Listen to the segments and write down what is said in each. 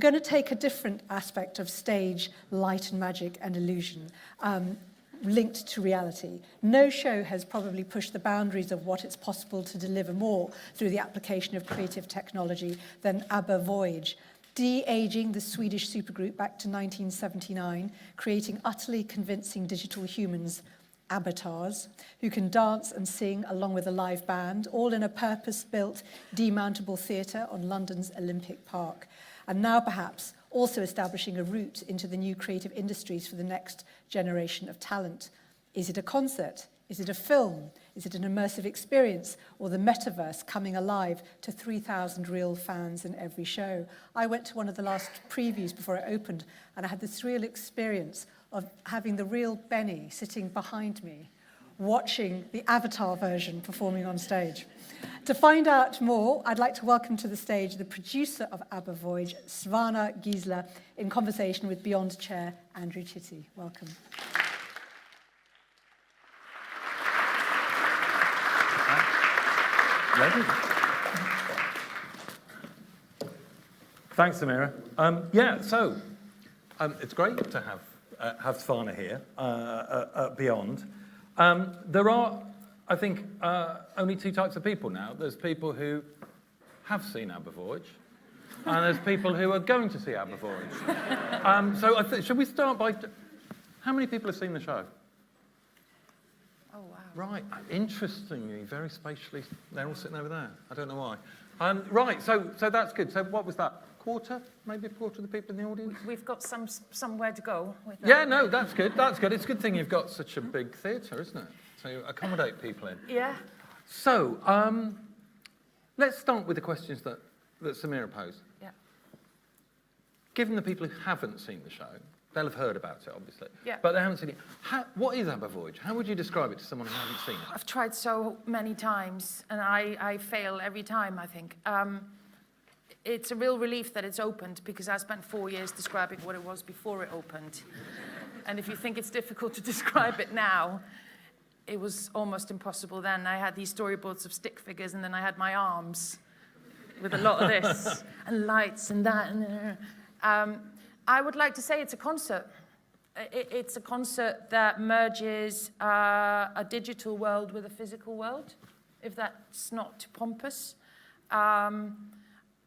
going to take a different aspect of stage, light and magic and illusion, linked to reality. No show has probably pushed the boundaries of what it's possible to deliver more through the application of creative technology than ABBA Voyage, de-aging the Swedish supergroup back to 1979, creating utterly convincing digital humans, avatars, who can dance and sing along with a live band, all in a purpose-built, demountable theatre on London's Olympic Park. And now perhaps also establishing a route into the new creative industries for the next generation of talent. Is it a concert? Is it a film? Is it an immersive experience? Or the metaverse coming alive to 3,000 real fans in every show? I went to one of the last previews before it opened, and I had this real experience of having the real Benny sitting behind me, watching the avatar version performing on stage. To find out more, I'd like to welcome to the stage the producer of ABBA Voyage, Svana Gisla, in conversation with Beyond Chair Andrew Chitty. Welcome. Ready? Thanks, Samira. It's great to have Svana here at Beyond. There are, I think, only two types of people now. There's people who have seen ABBA Voyage, and there's people who are going to see ABBA Voyage. Should we start by... How many people have seen the show? Oh, wow. Right, interestingly, very spatially, they're all sitting over there. I don't know why. Right, so that's good. So what was that? Maybe a quarter of the people in the audience? We've got somewhere to go with that. Yeah, no, that's good. That's good. It's a good thing you've got such a big theatre, isn't it? So you accommodate people in. Yeah. So let's start with the questions that Samira posed. Yeah. Given the people who haven't seen the show, they'll have heard about it, obviously. Yeah. But they haven't seen it. What is ABBA Voyage? How would you describe it to someone who hasn't seen it? I've tried so many times, and I fail every time, I think. It's a real relief that it's opened, because I spent 4 years describing what it was before it opened. And if you think it's difficult to describe it now, it was almost impossible then. I had these storyboards of stick figures, and then I had my arms with a lot of this, and lights and that. And I would like to say it's a concert. It's a concert that merges a digital world with a physical world, if that's not too pompous.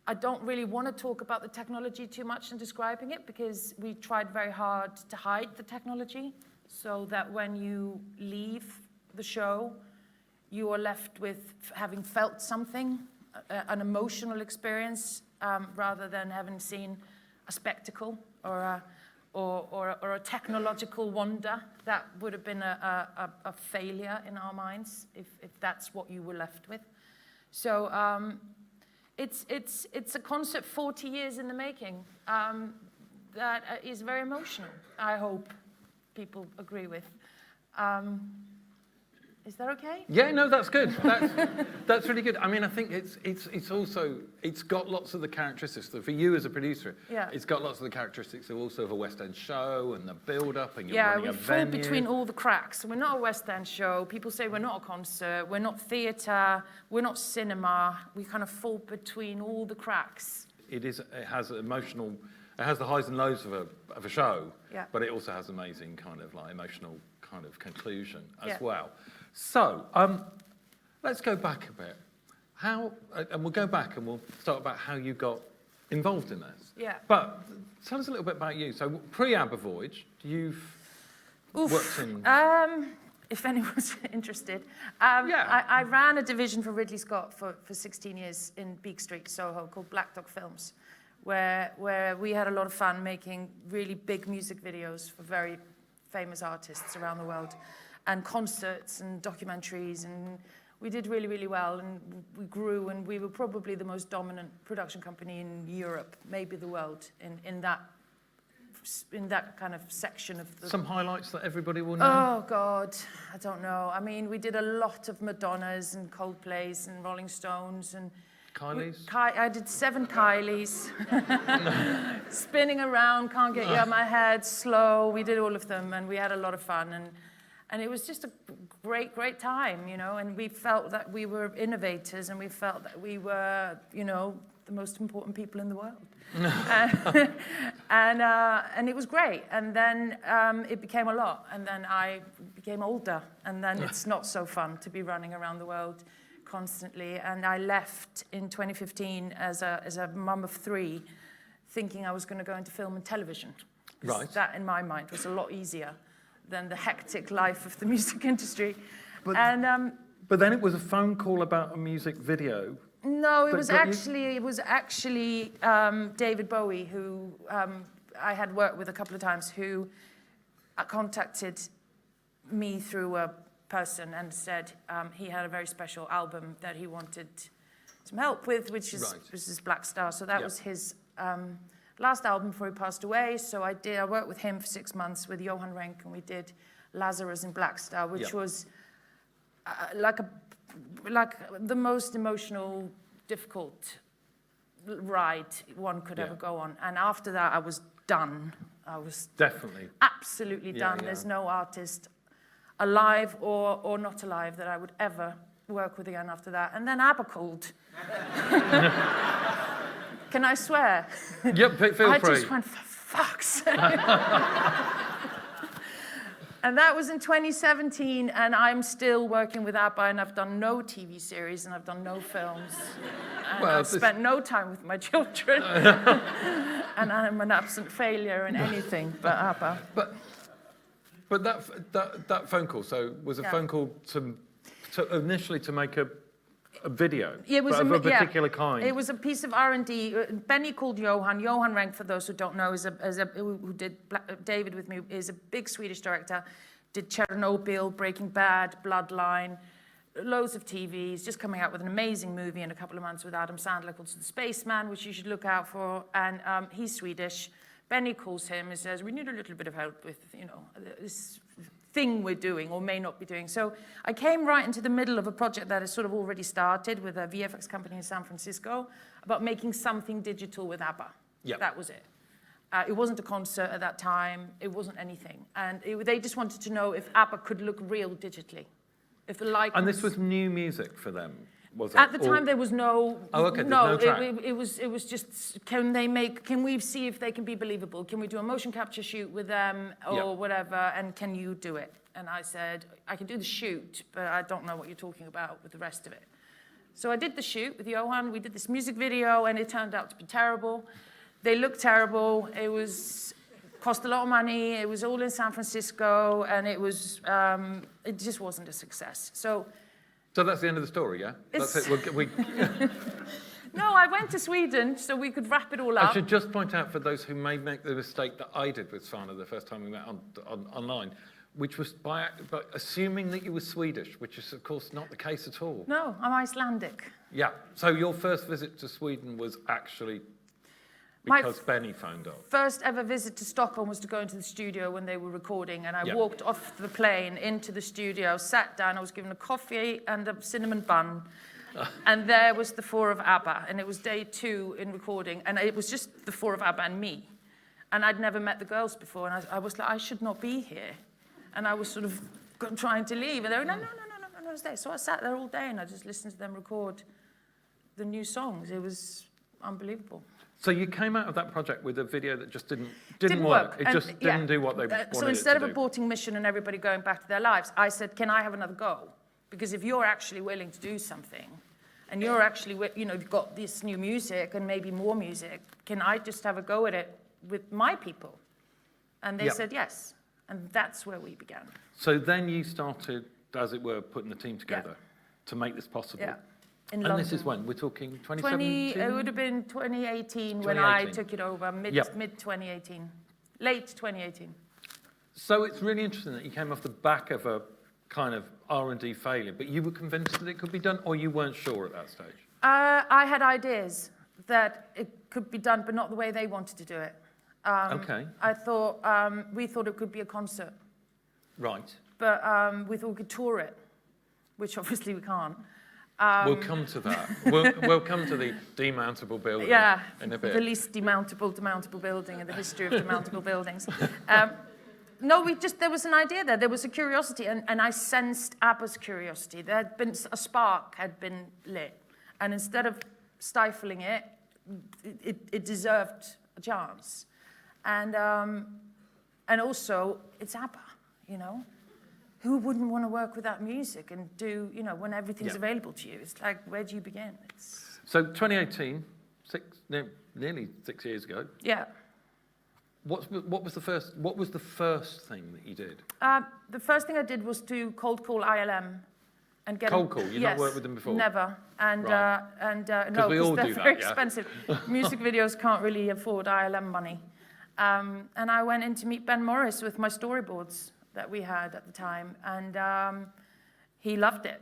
I don't really want to talk about the technology too much in describing it, because we tried very hard to hide the technology, so that when you leave the show, you are left with having felt something, an emotional experience, rather than having seen a spectacle or a technological wonder. That would have been a failure in our minds if that's what you were left with. So it's a concert 40 years in the making that is very emotional. I hope people agree with. Is that okay? Yeah, no, that's good. That's really good. I mean, I think it's got lots of the characteristics. For you as a producer, yeah. It's got lots of the characteristics of a West End show, and the build-up, and you're running a venue. Yeah, we fall between all the cracks. We're not a West End show. People say we're not a concert. We're not theatre. We're not cinema. We kind of fall between all the cracks. It has emotional. It has the highs and lows of a show, yeah. But it also has amazing kind of like emotional kind of conclusion as yeah. well. So let's go back a bit. And we'll go back and we'll start about how you got involved in this. Yeah. But tell us a little bit about you. So pre-ABBA Voyage, you've worked in... if anyone's interested. Yeah. I ran a division for Ridley Scott for 16 years in Beak Street, Soho, called Black Dog Films, where we had a lot of fun making really big music videos for very famous artists around the world, and concerts and documentaries, and we did really, really well, and we grew, and we were probably the most dominant production company in Europe, maybe the world, in that kind of section of the... Some highlights that everybody will know? Oh, God, I don't know. I mean, we did a lot of Madonnas and Coldplays and Rolling Stones and... Kylie's? I did 7 Kylies. Spinning around, can't get you out of my head, slow. We did all of them, and we had a lot of fun. And it was just a great, great time, you know. And we felt that we were innovators, and we felt that we were, you know, the most important people in the world. And it was great. And then it became a lot. And then I became older. And then it's not so fun to be running around the world constantly. And I left in 2015 as a mum of 3, thinking I was going to go into film and television. Right. That, in my mind, was a lot easier than the hectic life of the music industry. But, and but then it was a phone call about a music video. no, it that was got actually David Bowie, who I had worked with a couple of times, who contacted me through a person and said he had a very special album that he wanted some help with, which is Black Star. So that was his last album before he passed away. So I worked with him for 6 months with Johan Renck, and we did Lazarus in Black Star, which was like the most emotional, difficult ride one could ever go on. And after that, I was done. I was definitely absolutely done. There's no artist alive or not alive that I would ever work with again after that. And then ABBA called. Can I swear? Yep, feel free. I just went, for fuck's sake. And that was in 2017, and I'm still working with ABBA, and I've done no TV series, and I've done no films. And I've spent no time with my children. And I'm an absolute failure in anything but ABBA. But that phone call, so was a phone call to initially to make a video of a particular kind. It was a piece of R&D. Benny called Johan. Johan Renck, for those who don't know, who did David with me, is a big Swedish director. Did Chernobyl, Breaking Bad, Bloodline, loads of TV. He's just coming out with an amazing movie in a couple of months with Adam Sandler called The Spaceman, which you should look out for. And he's Swedish. Benny calls him and says, we need a little bit of help with, this thing we're doing or may not be doing. So I came right into the middle of a project that has sort of already started with a VFX company in San Francisco about making something digital with ABBA. Yep. That was it. It wasn't a concert at that time. It wasn't anything. And they just wanted to know if ABBA could look real digitally. If the likeness... And this was new music for them, was it? At the time, there was no... Oh, okay, no track. It was just, can we see if they can be believable? Can we do a motion capture shoot with them or whatever, and can you do it? And I said, I can do the shoot, but I don't know what you're talking about with the rest of it. So I did the shoot with Johan. We did this music video, and it turned out to be terrible. They looked terrible. It cost a lot of money. It was all in San Francisco, and it just wasn't a success. So that's the end of the story, yeah? That's it. No, I went to Sweden so we could wrap it all up. I should just point out for those who may make the mistake that I did with Svana the first time we met online, which was by assuming that you were Swedish, which is, of course, not the case at all. No, I'm Icelandic. Yeah. So your first visit to Sweden was actually because Benny phoned up. First ever visit to Stockholm was to go into the studio when they were recording, and I walked off the plane into the studio, sat down, I was given a coffee and a cinnamon bun, and there was the 4 of ABBA, and it was day 2 in recording, and it was just the 4 of ABBA and me. And I'd never met the girls before, and I was like, I should not be here. And I was sort of trying to leave, and they were, no, stay. So I sat there all day, and I just listened to them record the new songs. It was unbelievable. So you came out of that project with a video that just didn't work. It just didn't do what they wanted it to do. So instead of aborting mission and everybody going back to their lives, I said, can I have another go? Because if you're actually willing to do something, and you're actually, you've got this new music and maybe more music, can I just have a go at it with my people? And they said yes. And that's where we began. So then you started, as it were, putting the team together to make this possible. Yeah. And London. This is when? We're talking 2017? It would have been 2018 when I took it over, mid-2018. Late 2018. So it's really interesting that you came off the back of a kind of R&D failure, but you were convinced that it could be done, or you weren't sure at that stage? I had ideas that it could be done, but not the way they wanted to do it. Okay. We thought it could be a concert. Right. But we thought we could tour it, which obviously we can't. We'll come to that. We'll come to the demountable building in a bit. The least demountable building in the history of demountable buildings. No, there was an idea there. There was a curiosity, and I sensed ABBA's curiosity. There had been a spark had been lit. And instead of stifling it, it deserved a chance. And also, it's ABBA, you know? Who wouldn't want to work with that music and do, you know, when everything's available to you? It's like, where do you begin? So 2018, nearly 6 years ago. Yeah. What was the first thing that you did? The first thing I did was to cold call ILM and get cold call. You've not worked with them before? Never. And right. No, because they're very yeah? expensive. Music videos can't really afford ILM money. And I went in to meet Ben Morris with my storyboards that we had at the time, and he loved it.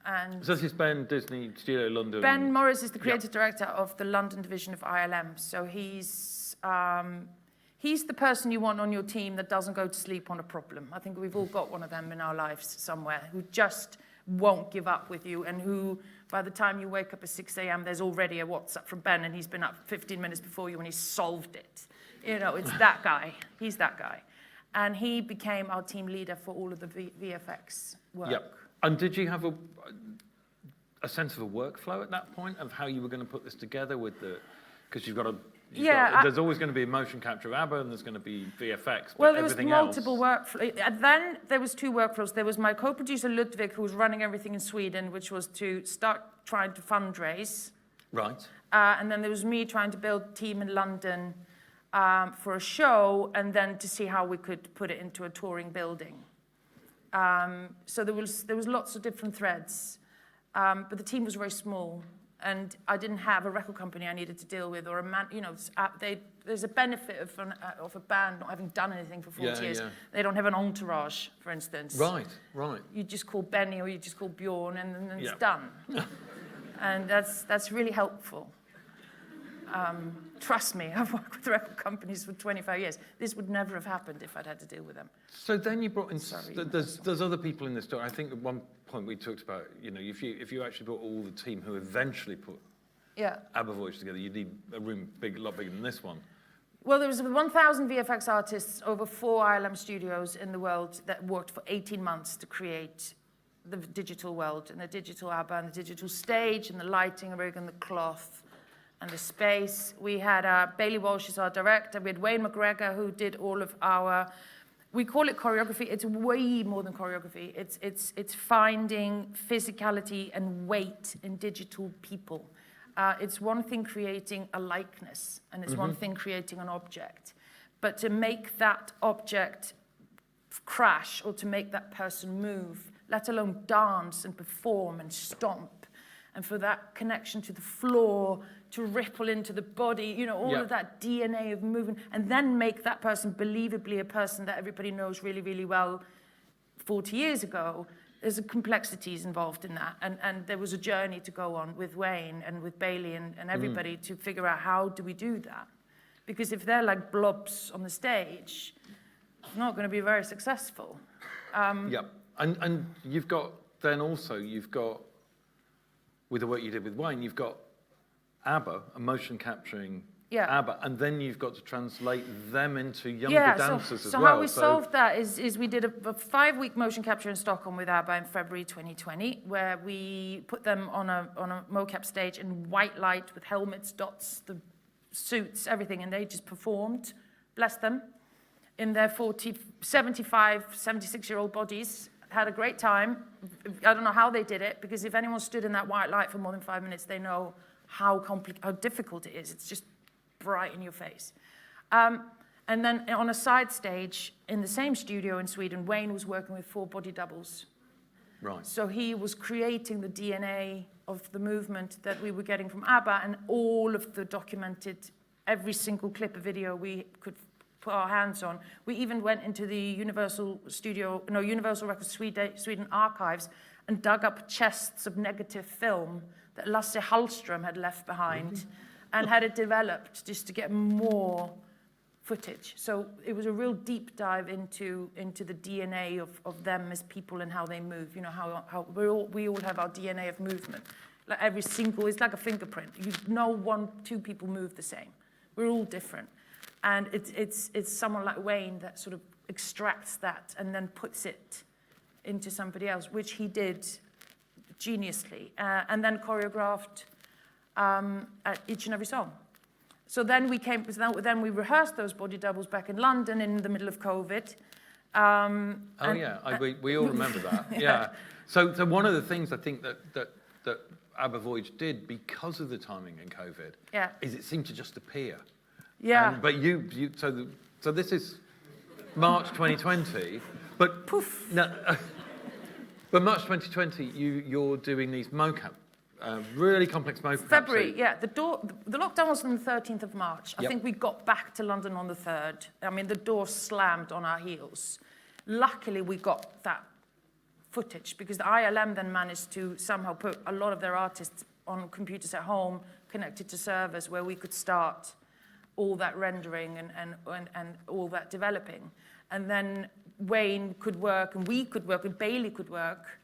And so this is Ben, Disney Studio London. Ben Morris is the creative director of the London division of ILM. So he's the person you want on your team that doesn't go to sleep on a problem. I think we've all got one of them in our lives somewhere who just won't give up with you, and who, by the time you wake up at 6 a.m., there's already a WhatsApp from Ben, and he's been up 15 minutes before you, and he's solved it. You know, it's that guy. He's that guy. And he became our team leader for all of the VFX work. Yep. And did you have a sense of a workflow at that point of how you were going to put this together with the, because there's always going to be motion capture of ABBA and there's going to be VFX, but well, there was everything multiple workflows. Then there was 2 workflows. There was my co-producer Ludwig, who was running everything in Sweden, which was to start trying to fundraise. Right. And then there was me trying to build a team in London for a show, and then to see how we could put it into a touring building. So there was lots of different threads, but the team was very small, and I didn't have a record company I needed to deal with, or a man. You know, there's a benefit of a band not having done anything for 40 years. Yeah. They don't have an entourage, for instance. Right. You just call Benny or you just call Bjorn, and then it's done. And that's really helpful. Trust me, I've worked with record companies for 25 years. This would never have happened if I'd had to deal with them. So then you brought in, there's other people in this story. I think at one point we talked about, you know, if you actually brought all the team who eventually put ABBA Voyage together, you'd need a room a lot bigger than this one. Well, there was 1,000 VFX artists over 4 ILM studios in the world that worked for 18 months to create the digital world, and the digital ABBA, and the digital stage, and the lighting rig, and the cloth, and the space. We had Bailey Walsh as our director. We had Wayne McGregor, who did all of our, we call it choreography. It's way more than choreography. It's finding physicality and weight in digital people. It's one thing creating a likeness, and it's one thing creating an object. But to make that object crash, or to make that person move, let alone dance and perform and stomp, and for that connection to the floor to ripple into the body, you know, all of that DNA of movement, and then make that person believably a person that everybody knows really, really well 40 years ago. There's complexities involved in that, and there was a journey to go on with Wayne and with Bailey and everybody to figure out how do we do that. Because if they're like blobs on the stage, it's not going to be very successful. And you've got, with the work you did with Wayne, you've got ABBA, a motion capturing ABBA, and then you've got to translate them into younger dancers as well. So how we solved that is we did a 5-week motion capture in Stockholm with ABBA in February 2020, where we put them on a mocap stage in white light with helmets, dots, the suits, everything, and they just performed, bless them, in their 75, 76-year-old bodies. Had a great time. I don't know how they did it, because if anyone stood in that white light for more than 5 minutes, they know how difficult it is. It's just bright in your face. And then on a side stage in the same studio in Sweden, Wayne was working with 4 body doubles. Right. So he was creating the DNA of the movement that we were getting from ABBA, and all of the documented, every single clip of video we could put our hands on. We even went into the Universal Records Sweden archives and dug up chests of negative film that Lasse Hallström had left behind and had it developed just to get more footage. So it was a real deep dive into the DNA of them as people and how they move. You know, how we all have our DNA of movement. Like every single, it's like a fingerprint. You know 1-2 people move the same. We're all different. And it's someone like Wayne that sort of extracts that and then puts it into somebody else, which he did geniusly, and then choreographed at each and every song. So then we rehearsed those body doubles back in London in the middle of COVID. We all remember that. Yeah. So one of the things I think that ABBA Voyage did because of the timing in COVID is it seemed to just appear. Yeah. But so this is March 2020, but poof. No, but March 2020, you're doing these mocap, really complex mocap. February, the lockdown was on the 13th of March. I Yep. think we got back to London on the 3rd. I mean, the door slammed on our heels. Luckily, we got that footage because the ILM then managed to somehow put a lot of their artists on computers at home, connected to servers where we could start all that rendering and all that developing. And then Wayne could work and we could work and Bailey could work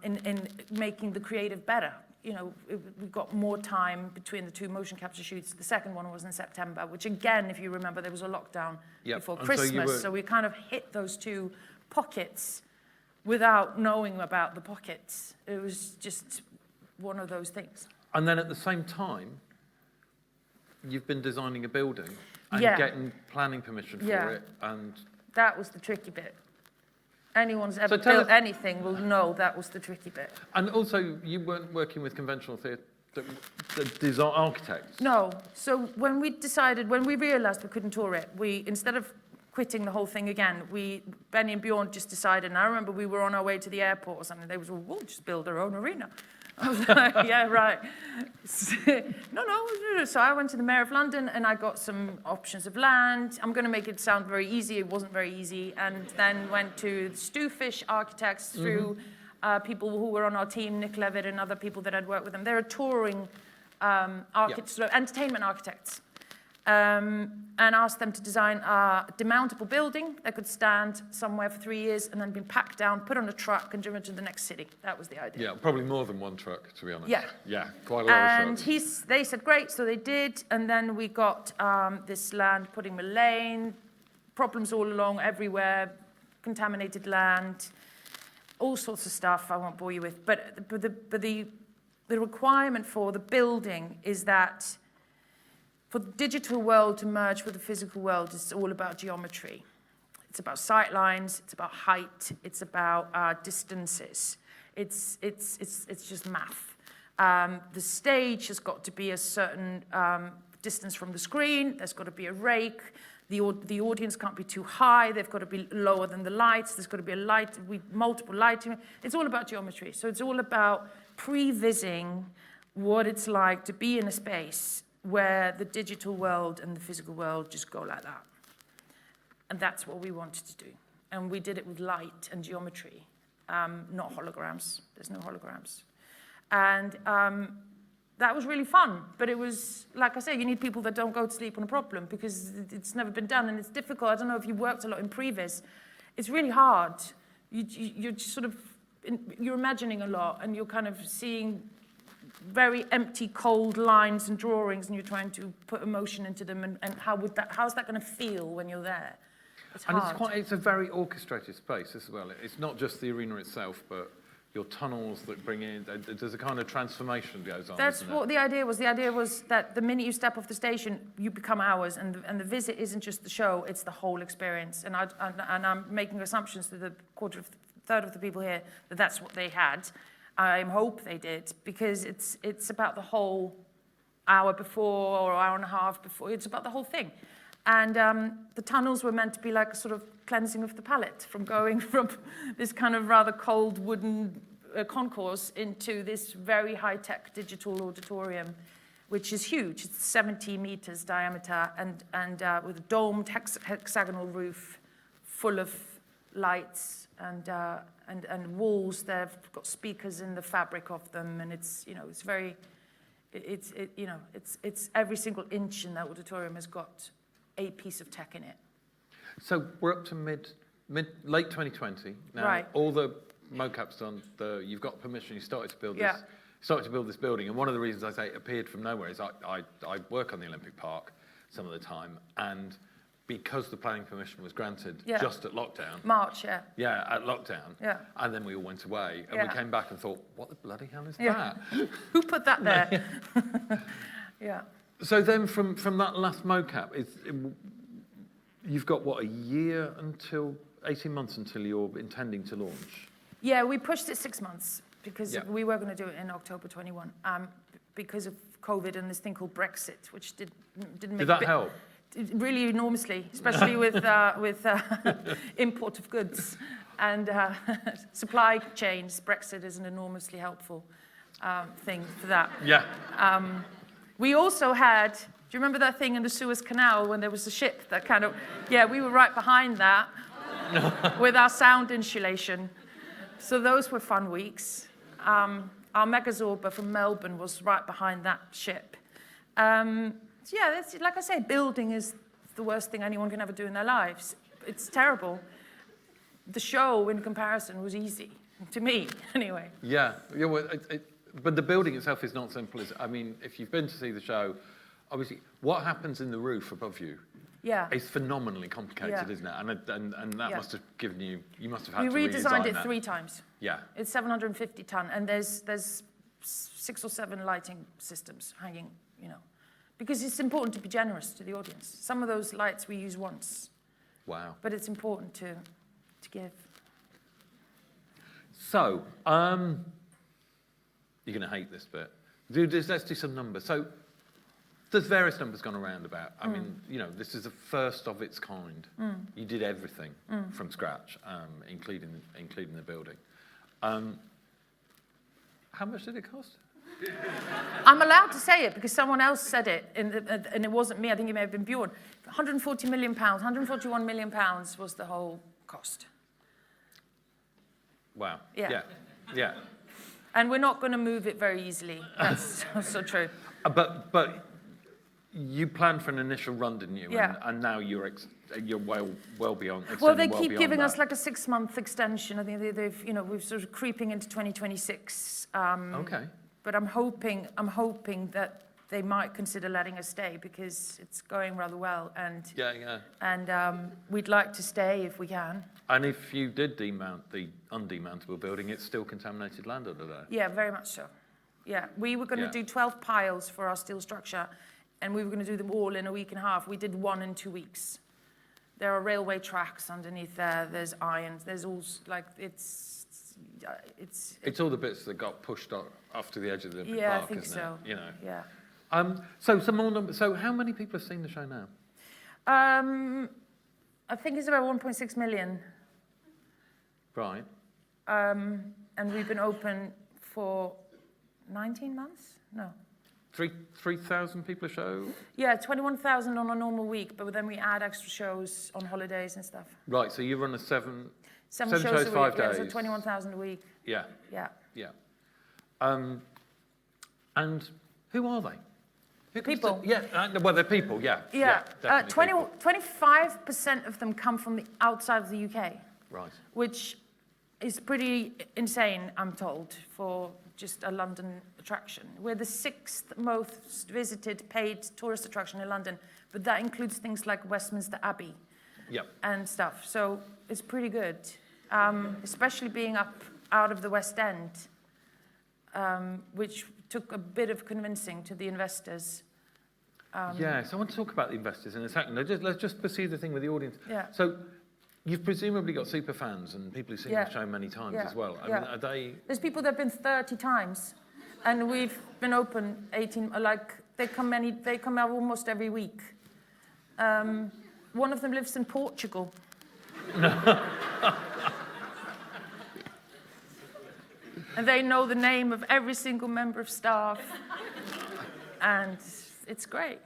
in making the creative better. You know, we got more time between the two motion capture shoots. The second one was in September, which again, if you remember, there was a lockdown before Christmas. So we kind of hit those two pockets without knowing about the pockets. It was just one of those things. And then at the same time, you've been designing a building and getting planning permission for it. And that was the tricky bit. Anyone's ever built anything will know that was the tricky bit. And also, you weren't working with conventional theatre, the design architects. No. So when we realised we couldn't tour it, instead of quitting the whole thing again, Benny and Bjorn just decided, and I remember we were on our way to the airport or something, they was, well, we'll just build our own arena. I was like, yeah, right. No. So I went to the Mayor of London and I got some options of land. I'm going to make it sound very easy. It wasn't very easy. And then went to the Stewfish architects through people who were on our team, Nick Levitt and other people that I'd worked with them. They're touring entertainment architects. And asked them to design a demountable building that could stand somewhere for 3 years and then be packed down, put on a truck and driven to the next city. That was the idea. Yeah, probably more than one truck, to be honest. Yeah. Yeah, quite a lot of trucks. And they said, great, so they did. And then we got this land, Pudding Mill Lane, problems all along, everywhere, contaminated land, all sorts of stuff I won't bore you with. But the requirement for the building is that for the digital world to merge with the physical world, it's all about geometry. It's about sight lines, it's about height, it's about distances. It's just math. The stage has got to be a certain distance from the screen, there's got to be a rake, the audience can't be too high, they've got to be lower than the lights, there's got to be multiple lighting. It's all about geometry. So it's all about prevising what it's like to be in a space where the digital world and the physical world just go like that. And that's what we wanted to do. And we did it with light and geometry, not holograms. There's no holograms. And that was really fun. But it was, like I say, you need people that don't go to sleep on a problem because it's never been done and it's difficult. I don't know if you worked a lot in previs. It's really hard. You're just sort of, you're imagining a lot and you're kind of seeing very empty, cold lines and drawings, and you're trying to put emotion into them, and how's that going to feel when you're there? It's hard. And it's a very orchestrated space as well. It's not just the arena itself, but your tunnels that bring in, there's a kind of transformation that goes on. That's what the idea was. The idea was that the minute you step off the station, you become ours, and the visit isn't just the show, it's the whole experience. And I'm making assumptions to the third of the people here that that's what they had. I hope they did, because it's about the whole hour before or hour and a half before. It's about the whole thing. And the tunnels were meant to be like a sort of cleansing of the palate from going from this kind of rather cold wooden concourse into this very high-tech digital auditorium, which is huge. It's 70 meters diameter and with a domed hexagonal roof full of lights and walls. They've got speakers in the fabric of them, and it's every single inch in that auditorium has got a piece of tech in it. So we're up to late 2020 now. Right. All the mocap's done. You've got permission. You started to build this. Started to build this building, and one of the reasons I say it appeared from nowhere is I work on the Olympic Park some of the time, and because the planning permission was granted Yeah. just at lockdown. March, yeah. Yeah, at lockdown. Yeah. And then we all went away, and Yeah. we came back and thought, what the bloody hell is Yeah. that? Who put that there? Yeah. So then from that last mocap, you've got, what, 18 months until you're intending to launch? Yeah, we pushed it 6 months because Yeah. we were going to do it in October 21 because of COVID and this thing called Brexit, which didn't make Did that help? Really enormously, especially with import of goods and supply chains. Brexit is an enormously helpful thing for that. Yeah. We also had, do you remember that thing in the Suez Canal when there was a ship that kind of, yeah, we were right behind that with our sound insulation. So those were fun weeks. Our Megazorba from Melbourne was right behind that ship. So yeah, that's, like I say, building is the worst thing anyone can ever do in their lives. It's terrible. The show, in comparison, was easy, to me, anyway. Yeah, well, but the building itself is not simple. I mean, if you've been to see the show, obviously, what happens in the roof above you is phenomenally complicated, isn't it? And that must have given you must have had to redesign that. We redesigned it 3 times. Yeah. It's 750 ton, and there's 6 or 7 lighting systems hanging, you know. Because it's important to be generous to the audience. Some of those lights we use once. Wow. But it's important to give. So, you're going to hate this bit. Let's do some numbers. So, there's various numbers gone around about. I mean, you know, this is the first of its kind. You did everything from scratch, including the building. How much did it cost? I'm allowed to say it because someone else said it, and it wasn't me. I think it may have been Bjorn. 140 million pounds, 141 million pounds was the whole cost. Wow. Yeah. Yeah. And we're not going to move it very easily. That's so true. But you planned for an initial run, didn't you? Yeah. And now you're well beyond. Well, they keep beyond giving that. us like a we're sort of creeping into 2026. Okay. But I'm hoping that they might consider letting us stay because it's going rather well, and we'd like to stay if we can. And if you did demount the undemountable building, it's still contaminated land under there. Yeah, very much so. Yeah, we were going to do 12 piles for our steel structure, and we were going to do them all in a week and a half. We did 1 in 2 weeks. There are railway tracks underneath there. There's irons. There's all like it's all the bits that got pushed off to the edge of the Olympic yeah, Park, I think isn't so. it? You know. Yeah. So some more numbers. So how many people have seen the show now? I think it's about 1.6 million. Right. And we've been open for 19 months? No. 3,000 people a show? Yeah, 21,000 on a normal week, but then we add extra shows on holidays and stuff. Right, so you run a seven shows shows a week, 5 yeah, days. so 21,000 a week. Yeah. Yeah. Yeah. And who are they? People. Well, they're people, yeah. Yeah. Definitely people. 25% of them come from the outside of the UK. Right. Which is pretty insane, I'm told, for just a London attraction. We're the 6th most visited paid tourist attraction in London, but that includes things like Westminster Abbey and stuff. So it's pretty good, especially being up out of the West End, which took a bit of convincing to the investors. Yes, I want to talk about the investors in a second. Let's just pursue the thing with the audience. Yeah. So you've presumably got super fans and people who've seen the show many times as well. I mean, are they... There's people that have been 30 times, and we've been open 18, like, they come out almost every week. One of them lives in Portugal. And they know the name of every single member of staff, and it's great.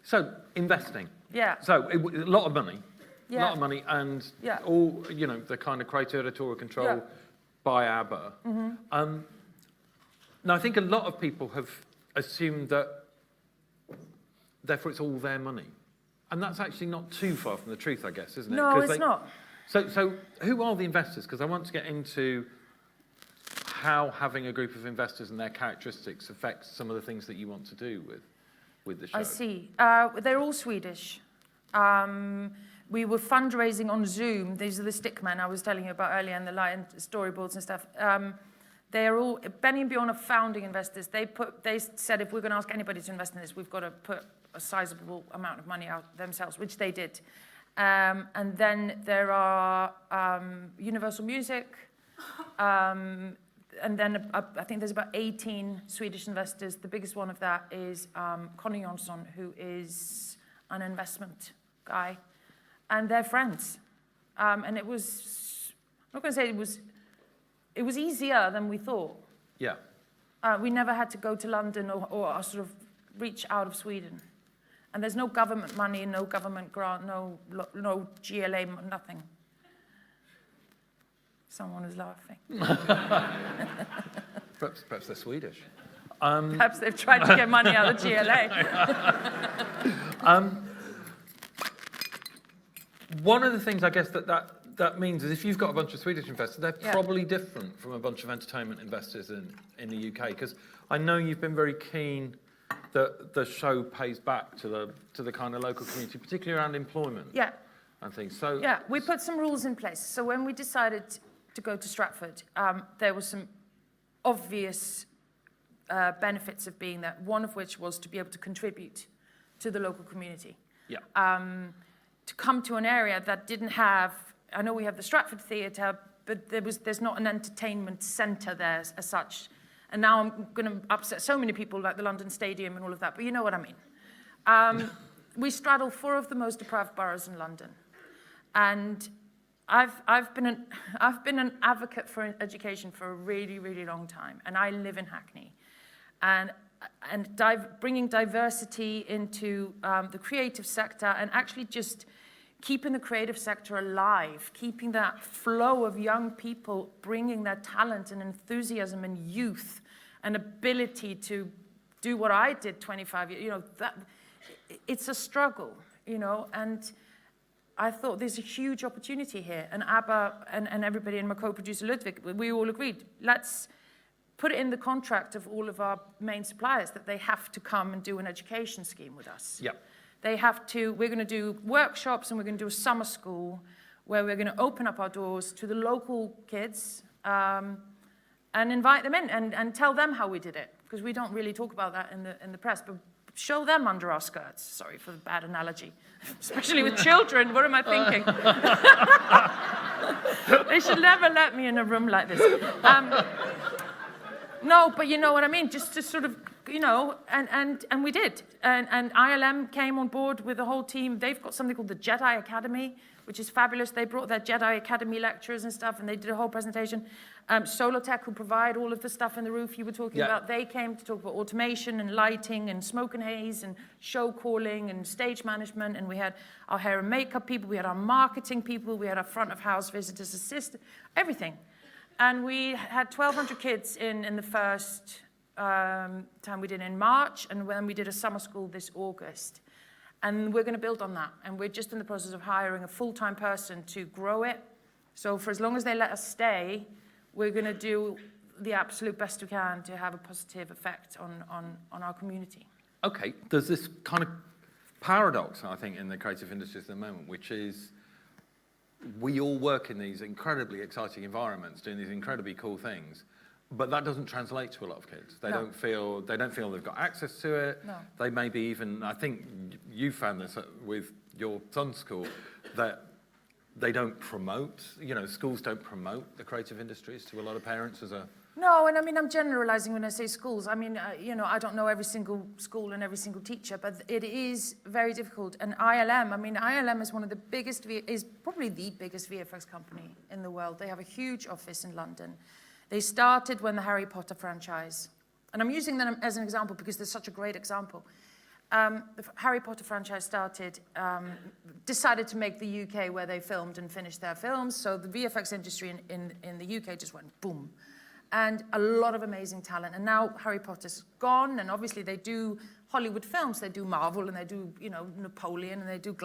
So, investing. Yeah. So, a lot of money. A Yeah. lot of money, and Yeah. all, you know, the kind of creative editorial control by ABBA. Now, I think a lot of people have assumed that, therefore, it's all their money. And that's actually not too far from the truth, I guess, isn't it? No, it's not. So who are the investors? Because I want to get into how having a group of investors and their characteristics affects some of the things that you want to do with the show. I see. They're all Swedish. We were fundraising on Zoom. These are the stickmen I was telling you about earlier, and the lion storyboards and stuff. They are all, Benny and Bjorn are founding investors. They said if we're going to ask anybody to invest in this, we've got to put a sizable amount of money out themselves, which they did. And then there are Universal Music, and then I think there's about 18 Swedish investors. The biggest one of that is Conny Jonsson, who is an investment guy, and they're friends. And it was, I'm not going to say it was easier than we thought. Yeah. We never had to go to London or sort of reach out of Sweden. And there's no government money, no government grant, no GLA, nothing. Someone is laughing. Perhaps they're Swedish. Perhaps they've tried to get money out of GLA. One of the things I guess that means is if you've got a bunch of Swedish investors, they're probably different from a bunch of entertainment investors in the UK. Because I know you've been very keen that the show pays back to the kind of local community, particularly around employment. Yeah. And things. So yeah, we put some rules in place. So when we decided to go to Stratford, there were some obvious benefits of being there. One of which was to be able to contribute to the local community. Yeah. To come to an area that didn't have, I know we have the Stratford Theatre, but there's not an entertainment centre there as such. And now I'm going to upset so many people like the London Stadium and all of that, but you know what I mean. We straddle 4 of the most deprived boroughs in London. And I've been an advocate for education for a really, really long time, and I live in Hackney. And bringing diversity into the creative sector and actually just keeping the creative sector alive, keeping that flow of young people, bringing their talent and enthusiasm and youth and ability to do what I did 25 years, you know, it's a struggle, you know, and I thought there's a huge opportunity here. And ABBA and everybody, and my co-producer Ludwig, we all agreed, let's put it in the contract of all of our main suppliers that they have to come and do an education scheme with us. Yeah. They have to, we're going to do workshops and we're going to do a summer school where we're going to open up our doors to the local kids and invite them in and tell them how we did it. Because we don't really talk about that in the press, but show them under our skirts. Sorry for the bad analogy. Especially with children, what am I thinking? They should never let me in a room like this. No, but you know what I mean, just to sort of, you know, and we did. And ILM came on board with the whole team. They've got something called the Jedi Academy, which is fabulous. They brought their Jedi Academy lecturers and stuff, and they did a whole presentation. Solotech, who provide all of the stuff in the roof you were talking about, they came to talk about automation and lighting and smoke and haze and show calling and stage management. And we had our hair and makeup people, we had our marketing people, we had our front of house visitors assistant, everything. And we had 1,200 kids in the first time we did in March, and when we did a summer school this August. And we're going to build on that. And we're just in the process of hiring a full-time person to grow it. So for as long as they let us stay, we're going to do the absolute best we can to have a positive effect on our community. Okay, there's this kind of paradox, I think, in the creative industries at the moment, which is we all work in these incredibly exciting environments, doing these incredibly cool things, but that doesn't translate to a lot of kids. They don't feel they've got access to it. No. They maybe even, I think you found this with your son's school, that they don't promote, you know, schools don't promote the creative industries to a lot of parents as a... No, and I mean, I'm generalizing when I say schools. I mean, you know, I don't know every single school and every single teacher, but it is very difficult. And ILM is one of the biggest, is probably the biggest VFX company in the world. They have a huge office in London. They started when the Harry Potter franchise, and I'm using them as an example because they're such a great example. The Harry Potter franchise started, decided to make the UK where they filmed and finished their films. So the VFX industry in the UK just went boom. And a lot of amazing talent. And now Harry Potter's gone, and obviously they do Hollywood films. They do Marvel, and they do, you know, Napoleon, and they do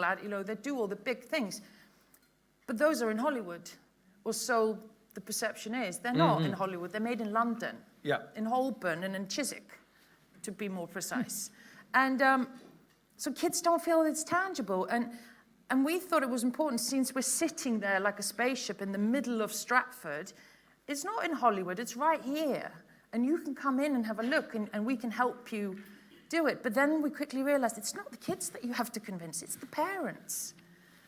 they do all the big things. But those are in Hollywood, or so the perception is. They're not in Hollywood. They're made in London, in Holborn, and in Chiswick, to be more precise. And so kids don't feel it's tangible. And And we thought it was important, since we're sitting there like a spaceship in the middle of Stratford. It's not in Hollywood, it's right here. And you can come in and have a look, and we can help you do it. But then we quickly realized it's not the kids that you have to convince, it's the parents.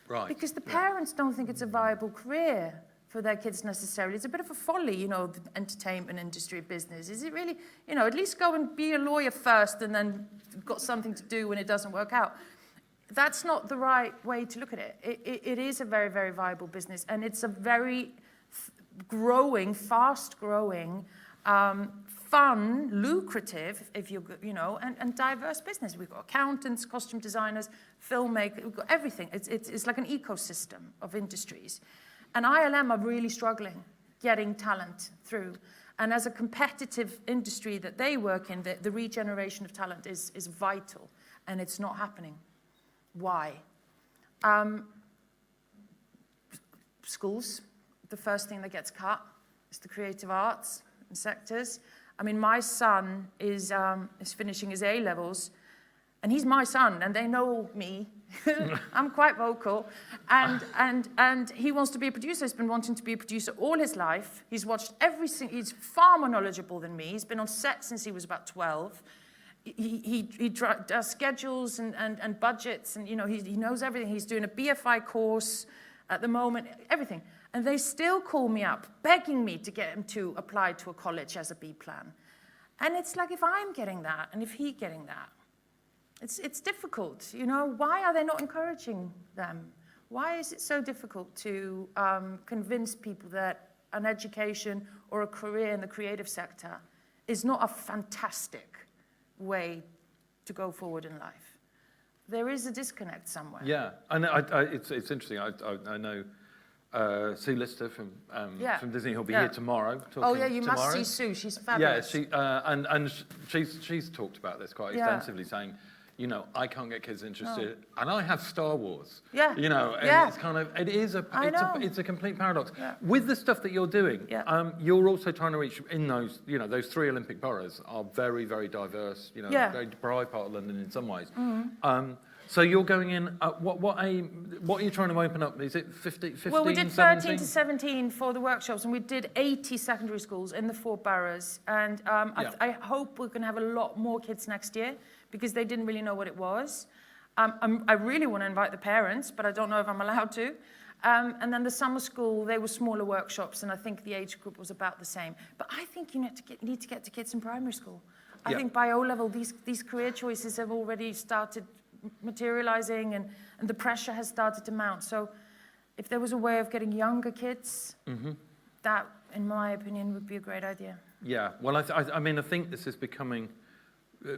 Right. Because the parents don't think it's a viable career for their kids necessarily. It's a bit of a folly, you know, the entertainment industry business. Is it really, you know, at least go and be a lawyer first and then got something to do when it doesn't work out. That's not the right way to look at it. It is a very, very viable business, and it's a very growing, fast-growing, fun, lucrative, if you know, and diverse business. We've got accountants, costume designers, filmmakers, we've got everything. It's like an ecosystem of industries. And ILM are really struggling getting talent through. And as a competitive industry that they work in, the regeneration of talent is vital, and it's not happening. Why? Schools, the first thing that gets cut is the creative arts and sectors. I mean, my son is finishing his A-levels, and he's my son, and they know me. I'm quite vocal, and he wants to be a producer. He's been wanting to be a producer all his life. He's watched everything. He's far more knowledgeable than me. He's been on set since he was about 12. He does schedules and budgets, and you know, he knows everything. He's doing a BFI course at the moment, everything. And they still call me up, begging me to get him to apply to a college as a B plan. And it's like, if I'm getting that, and if he's getting that, it's difficult, you know? Why are they not encouraging them? Why is it so difficult to convince people that an education or a career in the creative sector is not a fantastic way to go forward in life? There is a disconnect somewhere. Yeah, and it's interesting. I know Sue Lister from Disney, who'll be here tomorrow. Oh yeah, you must see Sue. She's fabulous. Yeah, and she's talked about this quite extensively, saying, you know, I can't get kids interested, and I have Star Wars. Yeah. You know, and it's kind of, it's a complete paradox. Yeah. With the stuff that you're doing, you're also trying to reach in those, you know, those 3 Olympic boroughs are very, very diverse, you know, very deprived part of London in some ways. Mm-hmm. So you're going in, what are you trying to open up? Is it 15, well, we did 13 to 17 for the workshops, and we did 80 secondary schools in the 4 boroughs. And I hope we're going to have a lot more kids next year, because they didn't really know what it was. I really want to invite the parents, but I don't know if I'm allowed to. And then the summer school, they were smaller workshops, and I think the age group was about the same. But I think you need to get to kids in primary school. I think by O-level, these career choices have already started materializing, and the pressure has started to mount. So if there was a way of getting younger kids, that, in my opinion, would be a great idea. Yeah, well, I mean, I think this is becoming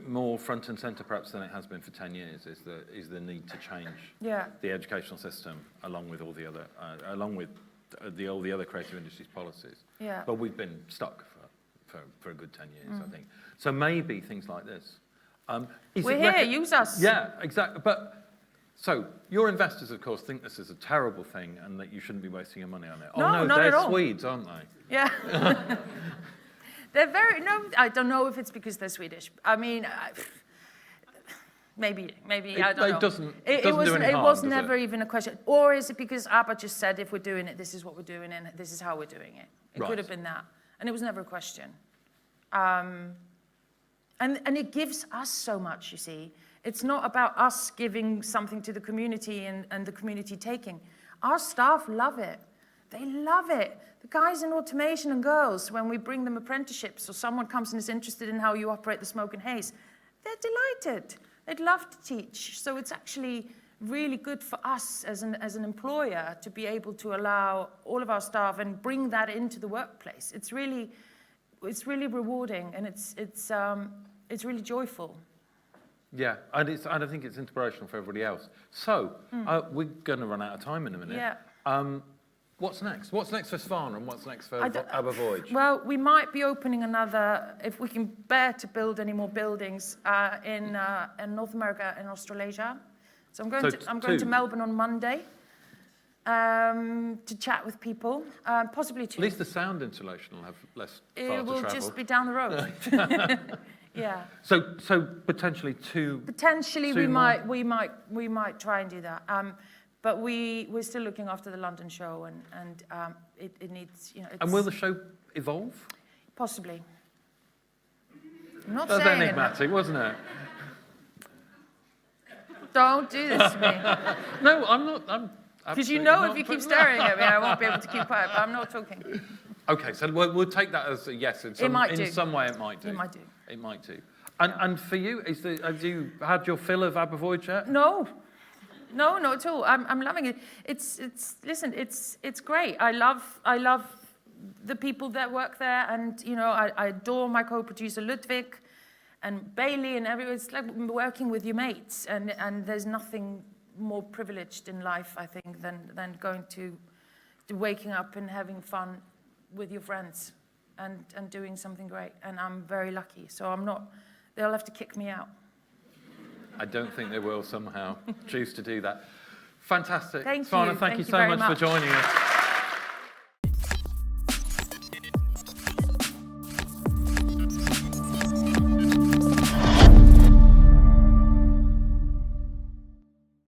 more front and centre perhaps than it has been for 10 years, is the need to change the educational system along with all the other all the other creative industries policies. Yeah. But we've been stuck for a good 10 years, I think. So maybe things like this. We're here, use us. Yeah, exactly. But so your investors, of course, think this is a terrible thing and that you shouldn't be wasting your money on it. No, not they're at all. Swedes, aren't they? Yeah. They're I don't know if it's because they're Swedish. I mean, maybe, I don't know. It doesn't do any harm, it was never even a question. Or is it because ABBA just said, if we're doing it, this is what we're doing, and this is how we're doing it? It could have been that. And it was never a question. And it gives us so much, you see. It's not about us giving something to the community and the community taking. Our staff love it. They love it. The guys in automation and girls, when we bring them apprenticeships or someone comes and is interested in how you operate the smoke and haze, they're delighted. They'd love to teach. So it's actually really good for us as an employer to be able to allow all of our staff and bring that into the workplace. It's really rewarding, and it's really joyful. Yeah, and I think it's inspirational for everybody else. So we're going to run out of time in a minute. Yeah. What's next? What's next for Svana, and what's next for ABBA Voyage? Well, we might be opening another, if we can bear to build any more buildings, in North America and Australasia. So I'm going to Melbourne on Monday to chat with people, possibly to... At least the sound insulation will have less far to travel. It will just be down the road. Yeah. So potentially two. Potentially, we might try and do that. But we're still looking after the London show, and it needs, you know. And will the show evolve? Possibly. I'm not That's saying enigmatic, wasn't it? Don't do this to me. No, I'm not. I'm Because you absolutely know not, if you keep but- staring at me, I won't be able to keep quiet, but I'm not talking. Okay, so we'll take that as a yes. In some, might do. in some way, it might do. It might do. It might do. And for you, have you had your fill of ABBA Voyage yet? No, not at all. I'm loving it. Listen, it's great. I love the people that work there, and you know, I adore my co-producer Ludwig and Bailey and everyone. It's like working with your mates, and there's nothing more privileged in life, I think, than going to waking up and having fun with your friends and doing something great. And I'm very lucky. So they'll have to kick me out. I don't think they will somehow choose to do that. Fantastic. Thank Svana, you. thank you Thank you so very much for joining us.